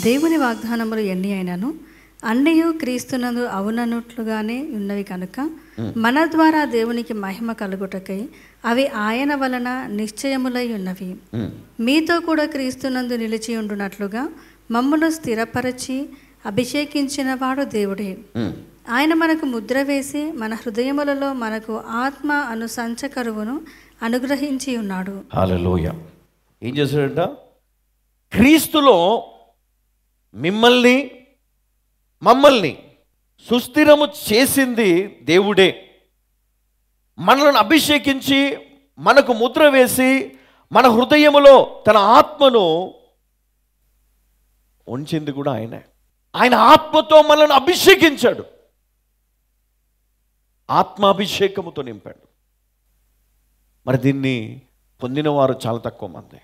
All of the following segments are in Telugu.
దేవుని వాగ్దానములు ఎన్ని అయినను అన్నయు క్రీస్తునందు అవునన్నట్లుగానే ఉన్నవి కనుక మన ద్వారా దేవునికి మహిమ కలుగుటకై అవి ఆయన వలన నిశ్చయములై ఉన్నవి. మీతో కూడా క్రీస్తునందు నిలిచి ఉండునట్లుగా మమ్మును స్థిరపరచి అభిషేకించిన వాడు దేవుడే. ఆయన మనకు ముద్ర వేసి మన హృదయములలో మనకు ఆత్మ అను సంచకరువును అనుగ్రహించి ఉన్నాడు. హల్లెలూయా. ఏం చేశాడంట? క్రీస్తులో మమ్మల్ని సుస్థిరము చేసింది దేవుడే. మనలను అభిషేకించి మనకు ముద్ర వేసి మన హృదయములో తన ఆత్మను ఉంచింది కూడా ఆయనే. ఆయన ఆత్మతో మనల్ని అభిషేకించాడు, ఆత్మాభిషేకముతో నింపాడు. మరి దీన్ని పొందిన వారు చాలా తక్కువ మంది.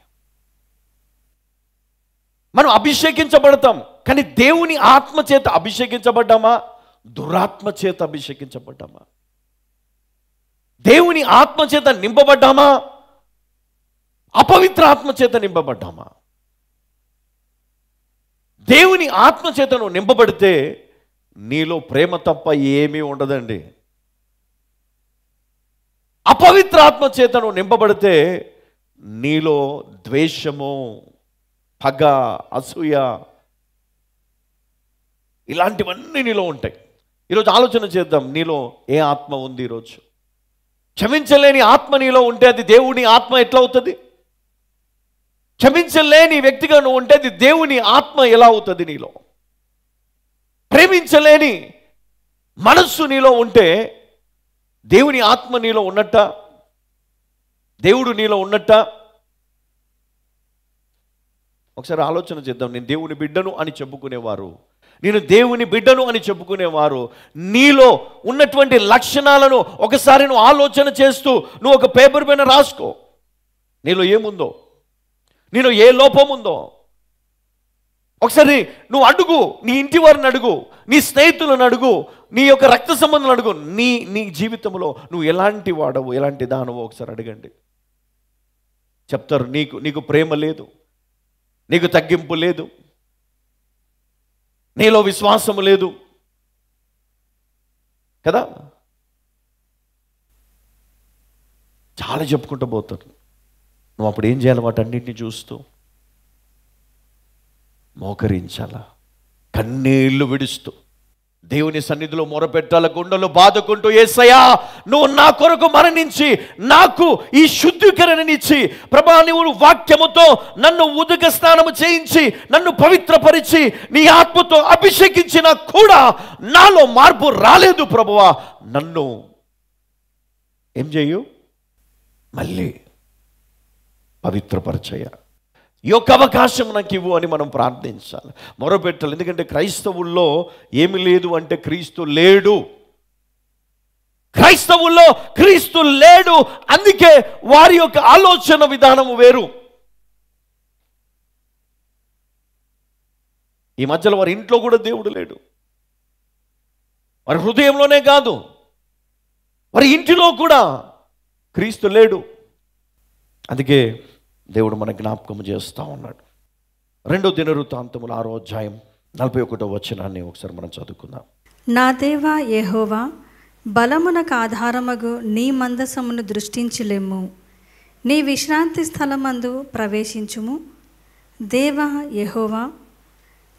మనం అభిషేకించబడతాం, కానీ దేవుని ఆత్మ చేత అభిషేకించబడ్డామా, దురాత్మ చేత అభిషేకించబడ్డామా? దేవుని ఆత్మ చేత నింపబడ్డామా, అపవిత్ర ఆత్మ చేత నింపబడ్డామా? దేవుని ఆత్మ చేత నువ్వు నింపబడితే నీలో ప్రేమ తప్ప ఏమీ ఉండదండి. అపవిత్ర ఆత్మ చేత నువ్వు నింపబడితే నీలో ద్వేషము, పగ, అసూయ ఇలాంటివన్నీ నీలో ఉంటాయి. ఈరోజు ఆలోచన చేద్దాం, నీలో ఏ ఆత్మ ఉంది? ఈరోజు క్షమించలేని ఆత్మ నీలో ఉంటే అది దేవుని ఆత్మ ఎట్లా అవుతుంది? క్షమించలేని వ్యక్తిగా నువ్వు ఉంటే అది దేవుని ఆత్మ ఎలా అవుతుంది నీలో? ప్రేమించలేని మనస్సు నీలో ఉంటే దేవుని ఆత్మ నీలో ఉన్నట్ట? దేవుడు నీలో ఉన్నట్ట? ఒకసారి ఆలోచన చేద్దాం. నేను దేవుని బిడ్డను అని చెప్పుకునేవారు, నేను దేవుని బిడ్డను అని చెప్పుకునేవారు నీలో ఉన్నటువంటి లక్షణాలను ఒకసారి నువ్వు ఆలోచన చేస్తూ నువ్వు ఒక పేపర్ పైన రాసుకో. నీలో ఏముందో, నీలో ఏ లోపం ఉందో ఒకసారి నువ్వు అడుగు. నీ ఇంటి వారిని అడుగు, నీ స్నేహితులను అడుగు, నీ యొక్క రక్త సంబంధాలను అడుగు. నీ జీవితంలో నువ్వు ఎలాంటి వాడవు, ఎలాంటి దానవో ఒకసారి అడగండి. చెప్తారు, నీకు ప్రేమ లేదు, నీకు తగ్గింపు లేదు, నీలో విశ్వాసము లేదు కదా. చాలా చెప్పుకుంటూ పోతారు. నువ్వు అప్పుడు ఏం చేయాలి? వాటన్నిటిని చూస్తూ మోకరించాలా, కన్నీళ్లు విడుస్తూ దేవుని సన్నిధిలో మొరపెట్టాల, గుండెలు బాదుకుంటూ, యేసయ్యా నువ్వు నా కొరకు మరణించి నాకు ఈ శుద్ధీకరణనిచ్చి, ప్రభా నువ్వు వాక్యముతో నన్ను ఉదక స్నానము చేయించి నన్ను పవిత్రపరిచి నీ ఆత్మతో అభిషేకించినా కూడా నాలో మార్పు రాలేదు ప్రభువా, నన్ను ఏం చేయు, మళ్ళీ పవిత్రపరచయ్యా, ఈ యొక్క అవకాశం నాకు ఇవ్వు అని మనం ప్రార్థించాలి, మొరపెట్టాలి. ఎందుకంటే క్రైస్తవుల్లో ఏమి లేదు అంటే క్రీస్తు లేడు. క్రైస్తవుల్లో క్రీస్తు లేడు. అందుకే వారి యొక్క ఆలోచన విధానము వేరు. ఈ మధ్యలో వారి ఇంట్లో కూడా దేవుడు లేడు, వారి హృదయంలోనే కాదు వారి ఇంటిలో కూడా క్రీస్తు లేడు. అందుకే దేవుడు మన జ్ఞాపకం చేస్తూ ఉన్నాడు. 2 దినవృత్తాంతములు 6వ అధ్యాయం 41వ వచనాన్ని ఒకసారి మనం చదువుకుందాం. నా దేవా యెహోవా, బలమునకు ఆధారమగు నీ మందసమును దృష్టించులేము, నీ విశ్రాంతి స్థలమందు ప్రవేశించుము. దేవా యెహోవా,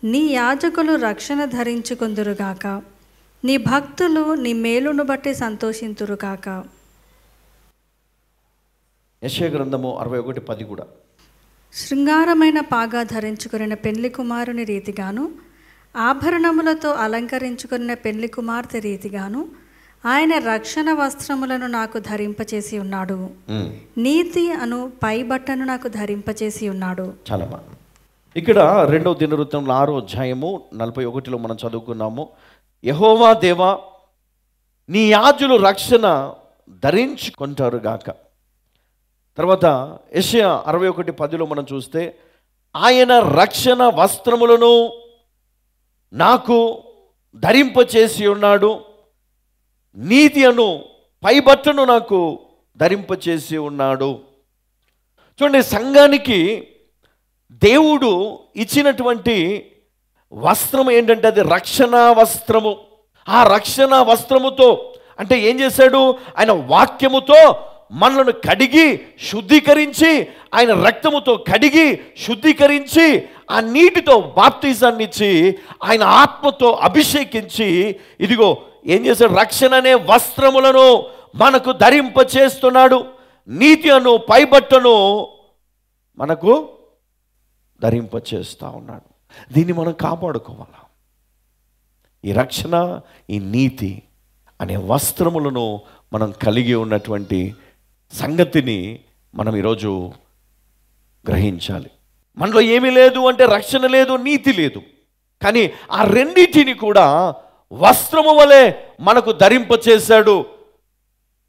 నీ యాజకులు రక్షణ ధరించుకొందురుగాక, నీ భక్తులు నీ మేలును బట్టి సంతోషింతురుగాక. యెషయా గ్రంథము 61:10 కూడా, శృంగారమైన పాగా ధరించుకున్న పెళ్లి కుమారుని రీతిగాను, ఆభరణములతో అలంకరించుకున్న పెళ్లి కుమార్తె రీతిగాను ఆయన రక్షణ వస్త్రములను నాకు ధరింపచేసి ఉన్నాడు, నీతి అను పై బట్టను నాకు ధరింపచేసి ఉన్నాడు. చాలా బాగా ఇక్కడ 2వ దినవృత్తంలో 6వ అధ్యాయము 41లో మనం చదువుకున్నాము. యెహోవా దేవా, నీ యాజులు రక్షణ ధరించుకుంటారు గాక. తర్వాత యెషయా 61:10లో మనం చూస్తే, ఆయన రక్షణ వస్త్రములను నాకు ధరింపచేసి ఉన్నాడు, నీతి అను పైబట్టను నాకు ధరింపచేసి ఉన్నాడు. చూడండి, సంఘానికి దేవుడు ఇచ్చినటువంటి వస్త్రం ఏంటంటే అది రక్షణ వస్త్రము. ఆ రక్షణ వస్త్రముతో అంటే ఏం చేశాడు? ఆయన వాక్యముతో మనలను కడిగి శుద్ధీకరించి, ఆయన రక్తముతో కడిగి శుద్ధీకరించి, ఆ నీటితో బాప్తిజాన్ని ఇచ్చి, ఆయన ఆత్మతో అభిషేకించి, ఇదిగో ఏం చేశాడు? రక్షణ అనే వస్త్రములను మనకు ధరింపచేస్తున్నాడు. నీతి అను పైబట్టను మనకు ధరింపచేస్తా ఉన్నాడు. దీన్ని మనం కాపాడుకోవాలి. ఈ రక్షణ, ఈ నీతి అనే వస్త్రములను మనం కలిగి ఉన్నటువంటి సంగతిని మనం ఈరోజు గ్రహించాలి. మనలో ఏమీ లేదు అంటే రక్షణ లేదు, నీతి లేదు. కానీ ఆ రెండింటిని కూడా వస్త్రము వలె మనకు ధరింపచేశాడు.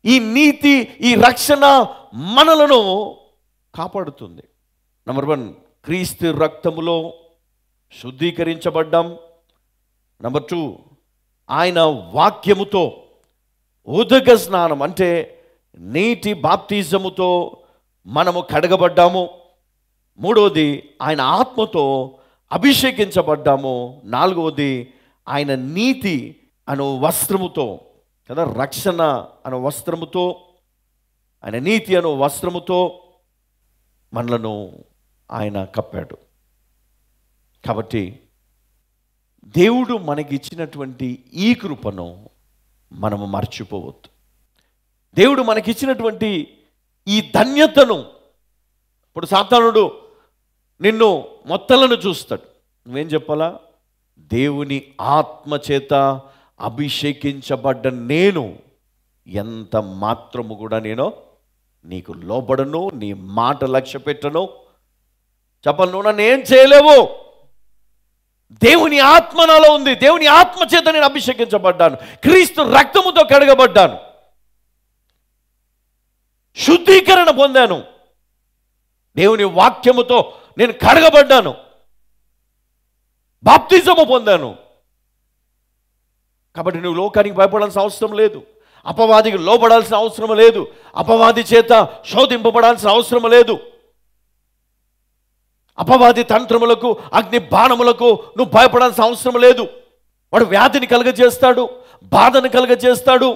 ఈ నీతి, ఈ రక్షణ మనలను కాపాడుతుంది. నంబర్ 1, క్రీస్తు రక్తములో శుద్ధీకరించబడ్డాం. నంబర్ 2, ఆయన వాక్యముతో ఉదక స్నానం అంటే నీటి బాప్తిజముతో మనము కడగబడ్డాము. మూడవది, ఆయన ఆత్మతో అభిషేకించబడ్డాము. నాలుగవది, ఆయన నీతి అను వస్త్రముతో కదా, రక్షణ అను వస్త్రముతో, ఆయన నీతి అను వస్త్రముతో మనలను ఆయన కప్పాడు. కాబట్టి దేవుడు మనకిచ్చినటువంటి ఈ కృపను మనము మర్చిపోవద్దు. దేవుడు మనకిచ్చినటువంటి ఈ ధన్యతను, ఇప్పుడు సాతానుడు నిన్ను మొత్తలను చూస్తాడు. నువ్వేం చెప్పాలా? దేవుని ఆత్మచేత అభిషేకించబడ్డ నేను ఎంత మాత్రము కూడా నేను నీకు లోబడను, నీ మాట లక్ష్య పెట్టను. చెప్పాలి, నువ్వు నన్ను ఏం చేయలేవు. దేవుని ఆత్మ నాలో ఉంది. దేవుని ఆత్మ చేత నేను అభిషేకించబడ్డాను. క్రీస్తు రక్తముతో కడగబడ్డాను. శుద్ధీకరణ పొందాను. దేవుని వాక్యముతో నేను కడగబడ్డాను. బాప్తిజము పొందాను. కాబట్టి నువ్వు లోకానికి భయపడాల్సిన అవసరం లేదు. అపవాదికి లోబడాల్సిన అవసరం లేదు. అపవాది చేత శోధింపబడాల్సిన అవసరం లేదు. అపవాది తంత్రములకు, అగ్ని బాణములకు నువ్వు భయపడాల్సిన అవసరం లేదు. వాడు వ్యాధిని కలుగజేస్తాడు, బాధను కలుగజేస్తాడు.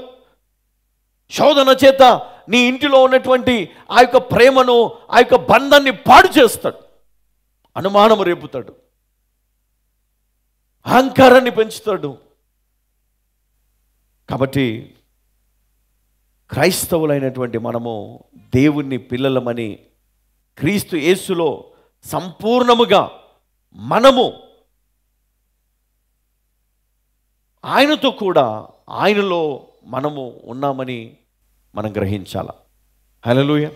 శోధన చేత నీ ఇంటిలో ఉన్నటువంటి ఆ యొక్క ప్రేమను, ఆ యొక్క బంధాన్ని పాడు చేస్తాడు. అనుమానము రేపుతాడు, అహంకారాన్ని పెంచుతాడు. కాబట్టి క్రైస్తవులైనటువంటి మనము దేవుని పిల్లలమని, క్రీస్తు యేసులో సంపూర్ణముగా మనము ఆయనతో కూడా, ఆయనలో మనము ఉన్నామని మనం గ్రహించాలి. హల్లెలూయా.